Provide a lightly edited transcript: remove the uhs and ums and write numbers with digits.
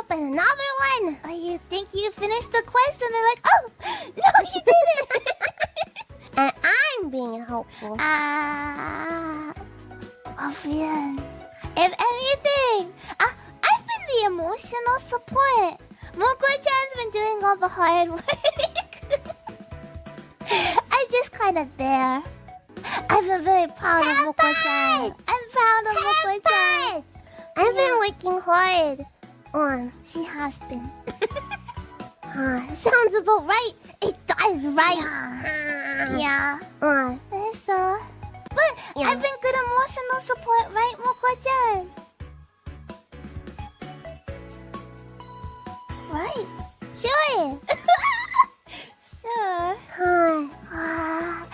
open another one. Oh, you think you finished the quest and they're like, oh, no, you didn't. And I'm being helpful. Obvious. If anything, I've been the emotional support. Moko-chan's been doing all the hard work. I'm just kind of there. I've been very proud of Moko-chan. I'm proud of Moko-chan. I've been working hard on. She has been. Sounds about right. It does, right? Yeah. So, but Yeah. I've been good emotional support, right, Moko-chan? Right. Sure.